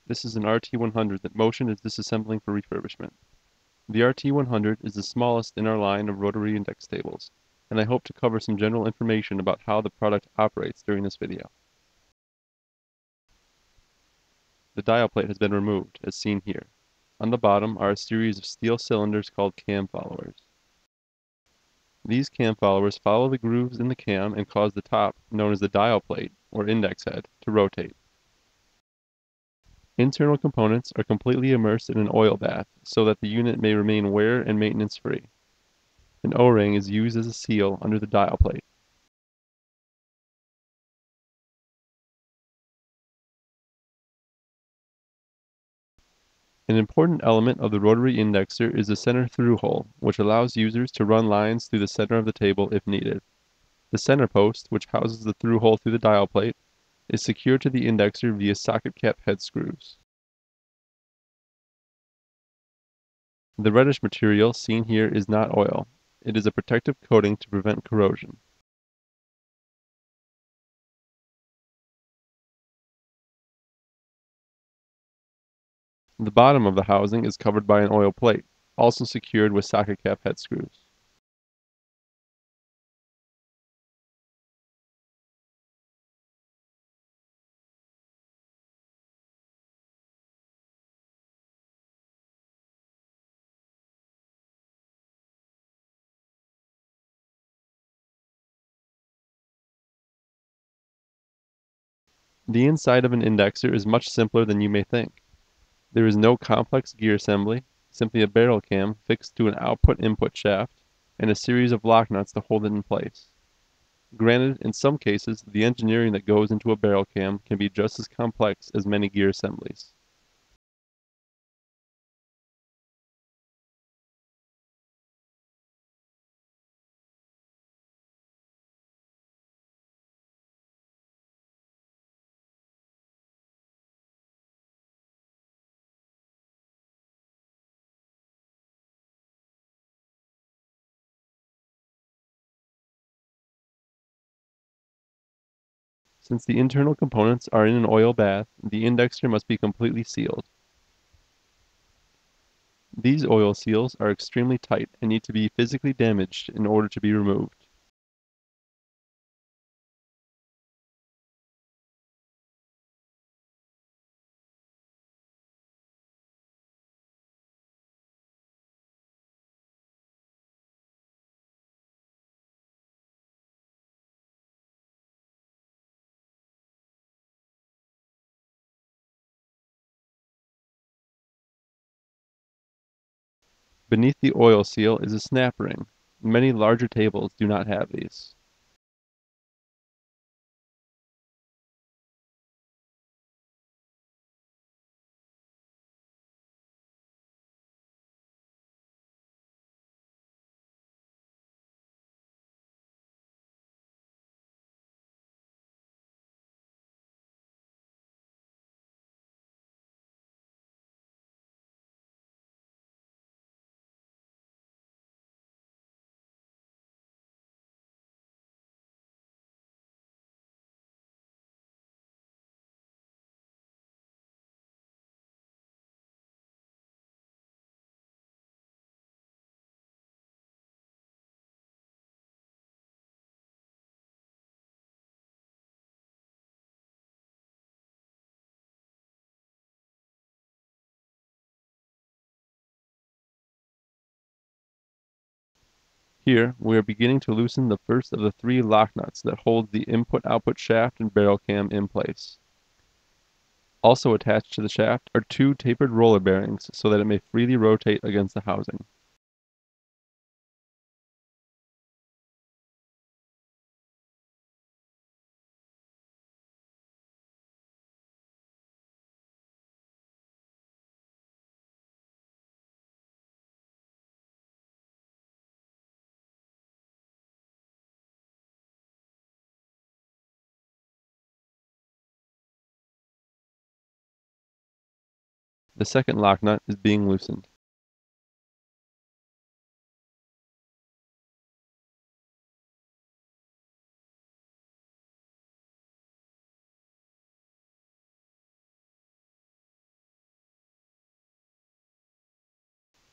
This is an RT100 that Motion is disassembling for refurbishment. The RT100 is the smallest in our line of rotary index tables, and I hope to cover some general information about how the product operates during this video. The dial plate has been removed, as seen here. On the bottom are a series of steel cylinders called cam followers. These cam followers follow the grooves in the cam and cause the top, known as the dial plate, or index head, to rotate. Internal components are completely immersed in an oil bath so that the unit may remain wear and maintenance free. An O-ring is used as a seal under the dial plate. An important element of the rotary indexer is the center through hole, which allows users to run lines through the center of the table if needed. The center post, which houses the through hole through the dial plate, is secured to the indexer via socket cap head screws. The reddish material seen here is not oil. It is a protective coating to prevent corrosion. The bottom of the housing is covered by an oil plate, also secured with socket cap head screws. The inside of an indexer is much simpler than you may think. There is no complex gear assembly, simply a barrel cam fixed to an output-input shaft, and a series of lock nuts to hold it in place. Granted, in some cases, the engineering that goes into a barrel cam can be just as complex as many gear assemblies. Since the internal components are in an oil bath, the indexer must be completely sealed. These oil seals are extremely tight and need to be physically damaged in order to be removed. Beneath the oil seal is a snap ring. Many larger tables do not have these. Here, we are beginning to loosen the first of the three lock nuts that hold the input-output shaft and barrel cam in place. Also attached to the shaft are two tapered roller bearings so that it may freely rotate against the housing. The second lock nut is being loosened.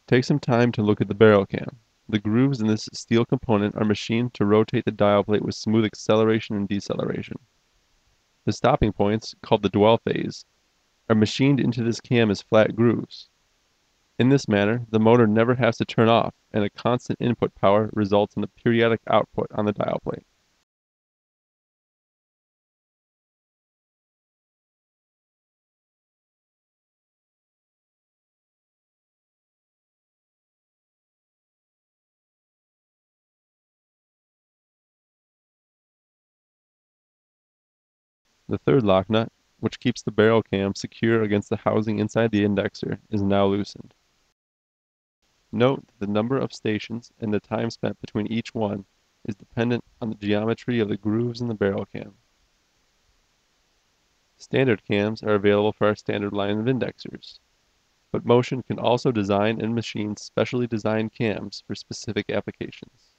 Take some time to look at the barrel cam. The grooves in this steel component are machined to rotate the dial plate with smooth acceleration and deceleration. The stopping points, called the dwell phase, are machined into this cam as flat grooves. In this manner, the motor never has to turn off, and a constant input power results in a periodic output on the dial plate. The third lock nut, which keeps the barrel cam secure against the housing inside the indexer, is now loosened. Note that the number of stations and the time spent between each one is dependent on the geometry of the grooves in the barrel cam. Standard cams are available for our standard line of indexers, but Motion can also design and machine specially designed cams for specific applications.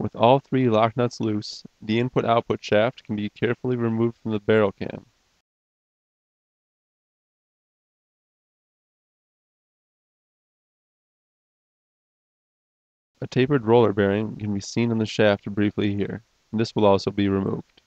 With all three lock nuts loose, the input-output shaft can be carefully removed from the barrel cam. A tapered roller bearing can be seen on the shaft briefly here. This will also be removed.